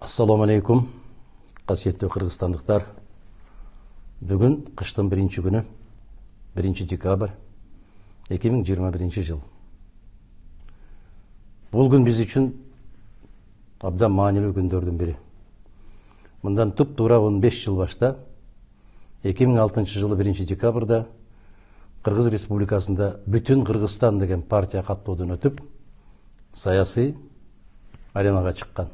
Ассаламу алейкум, қасиетті қырғызстандықтар. Бүгін қыштың бірінші күні, 1 декабрь 2021 жыл. Бұл күн біз үшін абдан маанилүү күндөрдүн бири. Мындан туп-туура 15 жыл башта 2006 жылы 1 декабрда Кыргыз Республикасында Бүтүн Кыргызстан деген партия каттоодон өтүп, саясий аренага чыккан.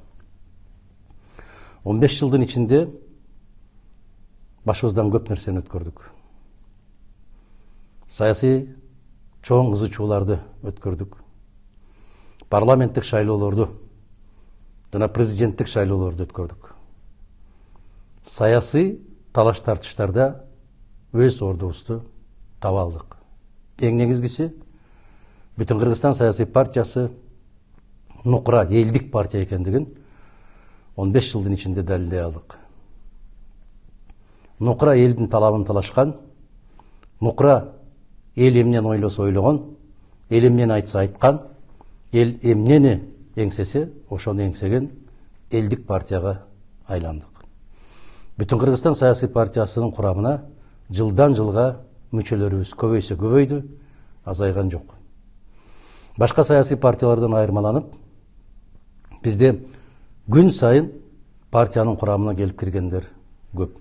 15 жылдын ичинде башыбыздан көп нерсени өткөрдүк. Саясий чоң кызычууларды өткөрдүк. Парламенттик шайлоолорду жана президенттик шайлоолорду өткөрдүк. Саясий талаш тартыштарда өз ордубузду таба алдык. Эң негизгиси Бүтүн Кыргызстан саясий партиясы нукура элдик партия экендигин 15 жылдын ичинде далилдей алдык. Нукура элдин талабын талашкан, нукура эл эмнени ойлосо ойлогон, эл эмнени айтса айткан, эл эмнени эңсесе ошону эңсеген элдик партияга айландык. Бүтүн Кыргызстан саясий партиясынын курамына жылдан жылга мүчөлөрүбүз көбөйсө көбөйдү, азайган жок. Башка саясий партиялардан айырмаланып, бизде күн сайын партиянын курамына келип киргендер көп.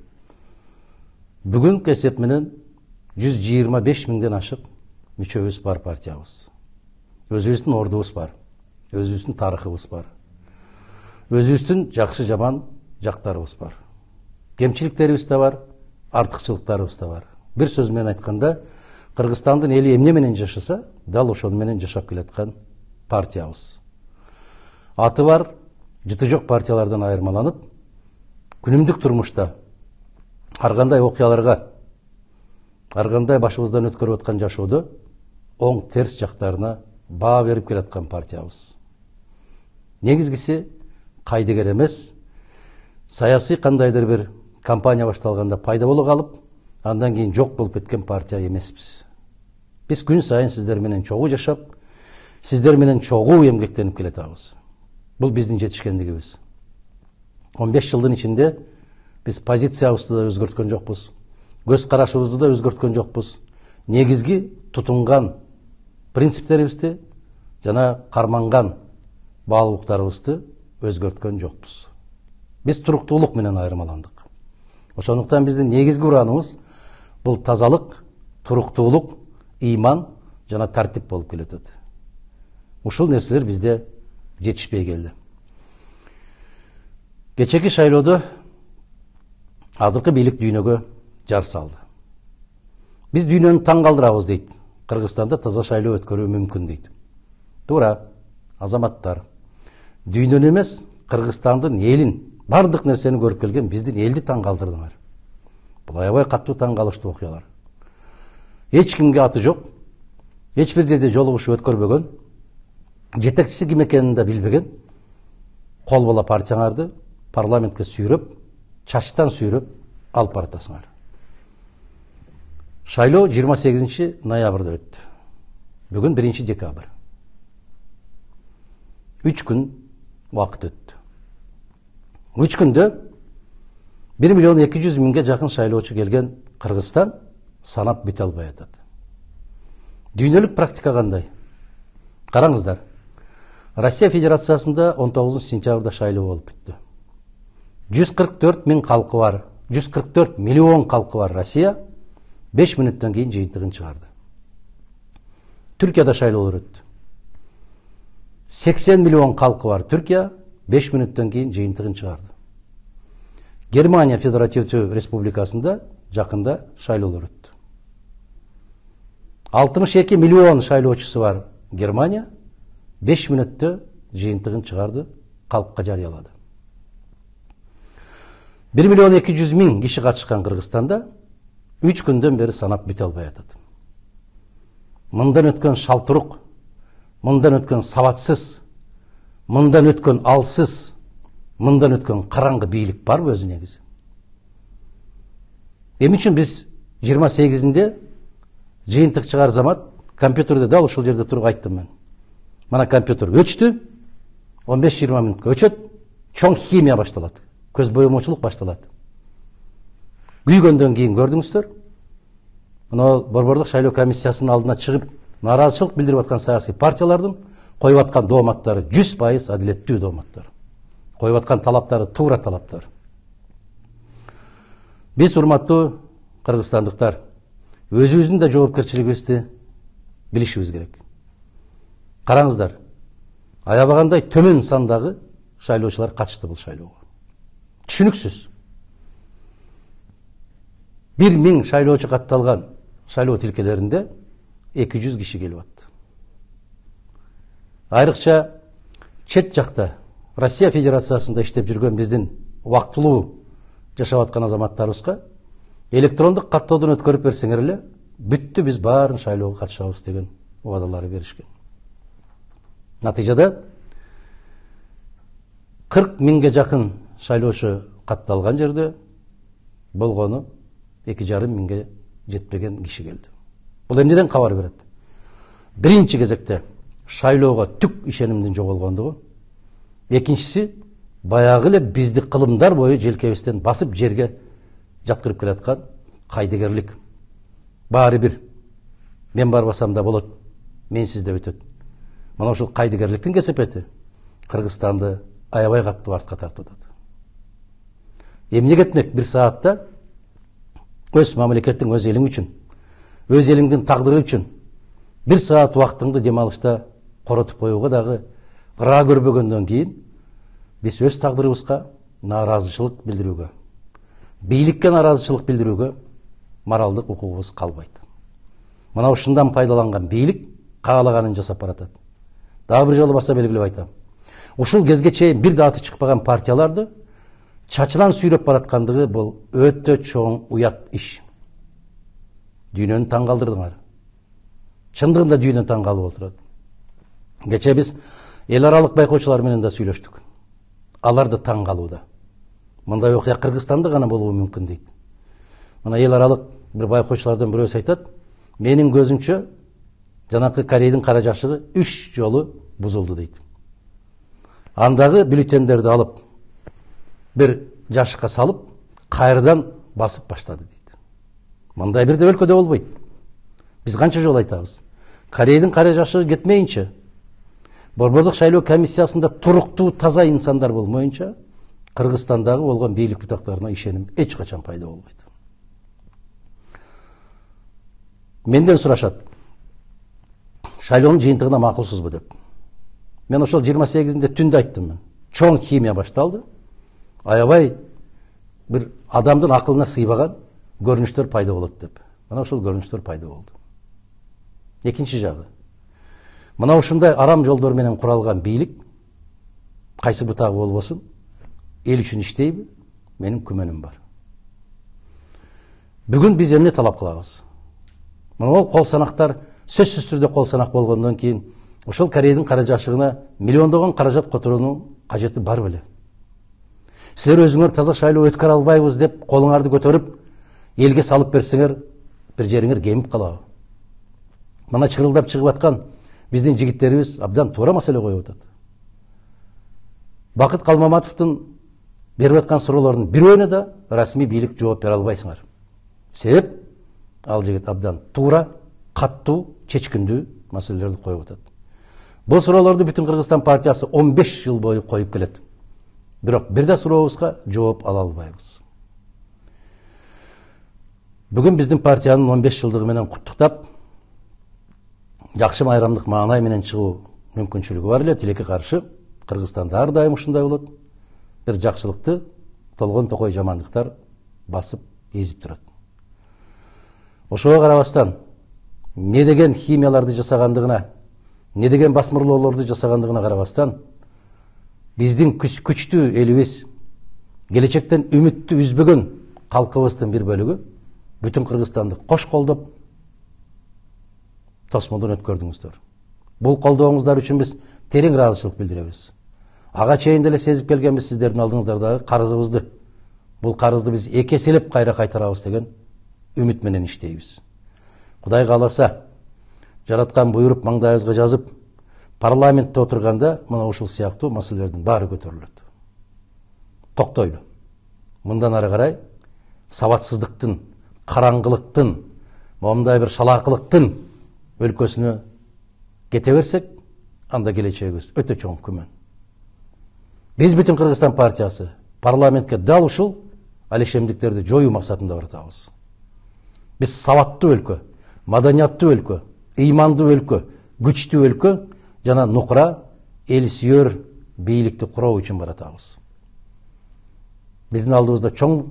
Бүгүн эсеп менен 125 миңден ашык мүчөбүз бар партиябыз. Өзүбүздүн ордубуз бар, өзүбүздүн тарыхыбыз бар, өзүбүздүн жакшы жаман жактарыбыз бар. Кемчиликтерибиз да бар, артыкчылыктарыбыз да бар. Бир сөз менен айтканда, Кыргызстандын эли эмне менен жашаса, дал ошол менен жашап келаткан партиябыз. Аты бар, жыты жок партиялардан айырмаланып, күнүмдүк турмушта ар кандай окуяларга, ар кандай башыбыздан өткөрүп аткан жашоодо оң терс жактарына баа берип келаткан партиябыз. Негизгиси кайдыгер эмес, саясий кандайдыр бир кампания башталганда пайда боло калып, андан кийин жок болуп кеткен партия эмеспиз. Биз күн сайын сиздер менен чогуу жашап, сиздер менен чогуу эмгектенип келатабыз. Бұл біздің жетішкендігіміз. 15 жылдың ішінде біз позициябызды да өзгөрткөн жокпуз, көз карашыбызды да өзгөрткөн жокпуз. Негизги тутунган принциптерибизди жана карманган баалуулуктарыбызды өзгөрткөн жокпуз. Биз туруктуулук менен айырмаландык. Ошондуктан биздин негизги урааныбыз бул тазалык, туруктуулук, ыйман жана тартип болуп келатат. Ушул нерселер бизде жетишпей келди. Кечеки шайлоодо азыркы бийлик дүйнөгө жар салды. Биз дүйнөнү таң калтырабыз дейт. Кыргызстанда таза шайлоо өткөрүү мүмкүн дейт. Туура, азаматтар. Дүйнөнү эмес, Кыргызстандын элин, бардык нерсени көрүп келген биздин элди таң калтырдыңар. Бул аябай катуу таң калыштуу окуялар. Эч кимге аты жок, эч бир жерде жолугушуп өткөрбөгөн, жетекчиси ким экенин да билбеген, кол бала партияңарды парламентке сүйрөп, чачтан сүйрөп алып баратасыңар. Шайлоо 28 ноябрда өттү. Бүгүн 1 декабрь. 3 күн убакыт өттү. 3 күндө 1 миллион 200 миңге жакын шайлоочу келген Кыргызстан санап бүтө албай атат. Дүйнөлүк практика кандай? Караңыздар. Россия Федерациясында 19 сентябрда шайлоо болуп бүттү. 144 миң калкы бар, 144 миллион калкы бар Россия 5 мүнөттөн кийин жыйынтыгын чыгарды. Түркияда шайлоолор өттү. 80 миллион калкы бар Түркия 5 мүнөттөн кийин жыйынтыгын чыгарды. Германия Федеративдүү Республикасында жакында шайлоолор өттү. 62 миллион шайлоочусу бар Германия 5 мүнөттө жыйынтыгын чыгарды, калкка жарыялады. 1 миллион 200 миң киши катышкан Кыргызстанда 3 күндөн бери санап бүтө албай атат. Мындан өткөн шалтырук, мындан өткөн сабатсыз, мындан өткөн алсыз, мындан өткөн караңгы бийлик барбы өзү негизи? Эмне үчүн биз 28-inde жыйынтык чыгар замат компьютерде дал ушул жерде туруп айттым мен. Мана компьютер өчтү, 15-20 мүнөткө өчөт, чоң химия башталат, көз боямаучылык башталат. Күйгөндөн кийин көрдүңүздөр, мына Борбордук шайлоо комиссиясынын алдына чыгып, нааразычылык билдирип аткан саясий партиялардын коюп аткан дооматтары 100% адилеттүү дооматтар. Коюп аткан талаптары туура талаптар. Биз, урматтуу кыргызстандыктар, өзүбүздүн да жоопкерчилигибизди билишибиз керек. Караңыздар, аябагандай төмөн сандагы шайлоочулар катышты бул шайлоого. Түшүнүксүз. 1000 шайлоочу катталган шайлоо тилкелеринде 200 киши келип атты. Айрыкча чет жакта Россия Федерациясында иштеп жүргөн биздин убактылуу жашап аткан азаматтарыбызга электрондук каттоодон өткөрүп берсеңер эле, бүттү, биз баарын шайлоого катышабыз деген убадалары беришкен. Натыйжада 40 000ге жакын шайлоочу катталган жерде болгону 2,5 миңге жетпеген киши келди. Бул эмнеден кабар берет? Биринчи кезекте шайлоого түк ишенимдин жоголгондугу, экинчиси баягы эле бизди кылымдар бою желкебизден басып жерге жаткырып келаткан кайдыгерлик. Баары бир мен барбасам да болот, менсиз да өтөт. Мына ушул кайдыгерликтин кесепети Кыргызстанды аябай каттуу артка тартып атат. Эмне кетмек бир саатта өз мамлекеттин, өз элиң үчүн, өз элиңдин тагдыры үчүн бир саат убактыңды дем алышта коротуп коюуга дагы ыраа көрбөгөндөн кийин биз өз тагдырыбызга нааразычылык билдирүүгө, бийликке нааразычылык билдирүүгө моралдык укугубуз калбайт. Мына ушундан пайдаланган бийлик каалаганын жасап баратат. Дагы бир жолу баса белгилеп айтам. Ушул кезге чейин бир да аты чыкпаган партияларды чачынан сүйрөп бараткандыгы бул өтө чоң уят иш. Дүйнөнү таң калтырдыңар. Чындыгында дүйнө таң калып отурат. Кече биз эл аралык байкоочулар менен да сүйлөштүк. Алар да таң калууда. Мындай окуя Кыргызстанда гана болуу мүмкүн дейт. Мына эл аралык бир байкоочулардан бирөөсү айтат, менин көзүмчө жанакы Корейдин кара жашыгы 3 жолу бузулду дейт. Андагы бюллетендерди алып, бир жашыкка салып, кайрадан басып баштады дейт. Мындай бир да өлкөдө болбойт. Биз канча жолу айтабыз? Корейдин кара жашыгы кетмейинче, Борбордук шайлоо комиссиясында туруктуу таза инсандар болмоюнча, Кыргызстандагы болгон бийлик бутактарына ишеним эч качан пайда болбойт. Менден сурашат, шайлоонун жыйынтыгына макулсузбу деп. Мен ошол 28-inde түндө айттым мен. Чоң химия башталды. Аябай бир адамдын акылына сыйбаган көрүнүштөр пайда болот деп. Мына ошол көрүнүштөр пайда болду. Экинчи жагы. Мына ушундай арам жолдор менен куралган бийлик кайсы бутагы болбосун, эл үчүн иштейби? Менин күмөнүм бар. Бүгүн биз эмне талап кылабыз? Мына ол кол санактар сөзсүз түрдө кол санак болгондон кийин ошол Корейдин кара жашыгына миллиондогон каражат которуунун кажети бар беле? Силер өзүңөр таза шайлоо өткөрө албайбыз деп колуңарды көтөрүп элге салып берсеңер, бир жериңер кемип калабы? Мына чырылдап чыгып аткан биздин жигиттерибиз абдан туура маселе коюп атат. Бакыт Калмаматовдун берип аткан суроолордун бирөөүнө да расмий бийлик жооп бере албайсыңар. Себеп ал жигит абдан туура, каттуу, чечкиндүү маселелерди коюп атат. Бул суроолорду бүтүн Кыргызстан партиясы 15 жыл бою коюп келет. Бирок бир да сурообузга жооп ала албайбыз. Бүгүн биздин партиянын 15 жылдыгы менен куттуктап, жакшы майрамдык маанай менен чыгуу мүмкүнчүлүгү бар эле, тилекке каршы Кыргызстанда ар дайым ушундай болот. Бир жакшылыкты толгон токой жамандыктар басып эзип турат. Ошого карабастан не деген химияларды жасагандыгына, не деген басмырлоолорду жасагандыгына карабастан, биздин күчтүү элибиз, келечектен үмүттү үзбөгөн калкыбыздын бир бөлүгү бүтүн Кыргызстанды кош колдоп тосмодон өткөрдүңүздөр. Бул колдооңуздар үчүн биз терең ыраазычылык билдиребиз. Ага чейин деле сезип келгенбиз сиздердин алдыңыздардагы карызыбызды. Бул карызды биз эки эселеп кайра кайтарабыз деген үмүт менен иштейбиз. Кудай кааласа, жараткан буйруп маңдайыбызга жазып, парламентте отурганда мына ушул сыяктуу маселелердин баары көтөрүлөт. токтойлу. Мындан ары карай сабатсыздыктын, караңгылыктын, момундай бир шалаакылыктын өлкөсүнө кете берсек, анда келечегибиз өтө чоң күмөн. Биз бүтүн Кыргызстан партиясы парламентке дал ушул алишемдиктерди жоюу максатында баратабыз. Биз сабаттуу өлкө, маданияттуу өлкө, ыймандуу өлкө, күчтүү өлкө жана нукура эл сүйөр бийликти куруу үчүн баратабыз. Биздин алдыбызда чоң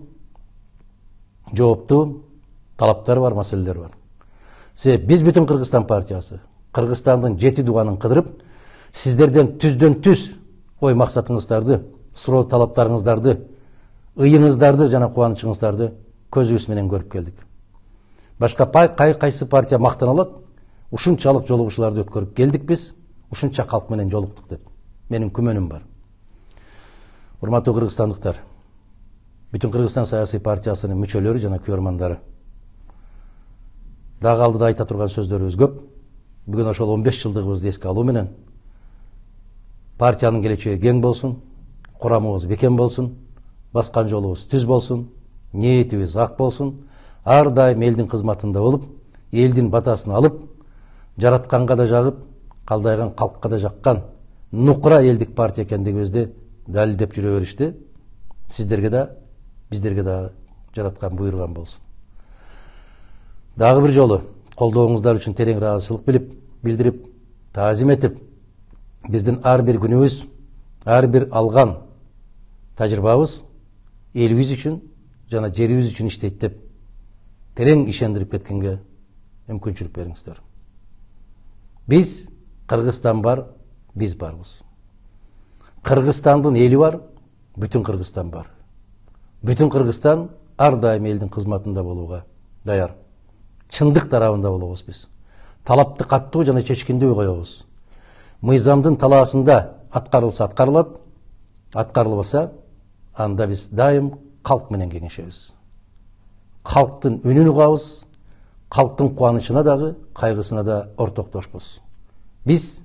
жооптуу талаптар бар, маселелер бар. Биз бүтүн Кыргызстан партиясы Кыргызстандын 7 дуганын кыдырып, сиздерден түздөн түз ой максатыңыздарды, суроо талаптарыңыздарды, ыйыңыздарды жана кубанычыңыздарды көзүбүз менен көрүп келдик. Башка кайсы партия мактана алат? Ушунчалык жолугушууларды өткөрүп келдик биз, ушунча калк менен жолуктук деп. Менин күмөнүм бар. Урматтуу кыргызстандыктар, бүтүн Кыргызстан саясий партиясынын мүчөлөрү жана көрөрмандары. Дагы алдыда айта турган сөздөрүбүз көп. Бүгүн ошол 15 жылдыгыбызды эске алуу менен партиянын келечеги кең болсун, курамыбыз бекем болсун, баскан жолубуз түз болсун, ниетибиз ак болсун, ар дайым элдин кызматында болуп, элдин батасын алып, жаратканга да жагып, калдайган калкка да жаккан нукура элдик партия экендигибизди далилдеп жүрө беришти. Сиздерге да, биздерге да жараткан буйруган болсун. Дагы бир жолу колдооңуздар үчүн терең ыраазычылык билдирип, таазим этип, биздин ар бир күнүбүз, ар бир алган тажрыйбабыз элибиз үчүн жана жерибиз үчүн иштейт деп терең ишендирип кеткенге мүмкүнчүлүк бериңиздер. Биз Кыргызстан бар, биз барбыз. Кыргызстандын эли бар, бүтүн Кыргызстан бар. Бүтүн Кыргызстан ар дайым элдин кызматында болууга даяр. Чындык тарабында болобуз биз. Талапты каттуу жана чечкиндүү коебуз. Мыйзамдын талаасында аткарылса аткарылат, аткарылбаса анда биз дайым калк менен кеңешебиз. Калктын үнүн угабыз, калктын кубанычына дагы, кайгысына да ортоктошпуз. Биз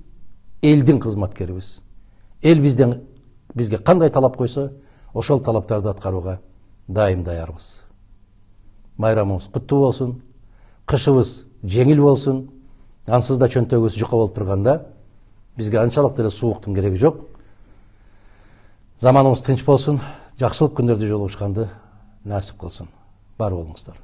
элдин кызматкерибиз. Эл бизге кандай талап койсо, ошол талаптарды аткарууга дайым даярбыз. Майрамыбыз куттуу болсун, кышыбыз жеңил болсун. Ансыз да чөнтөгүбүз жука болуп турганда бизге анчалык деле сууктун кереги жок. Заманыбыз тынч болсун, жакшылык күндөрдө жолугушканды насип кылсын. Бар болуңуздар.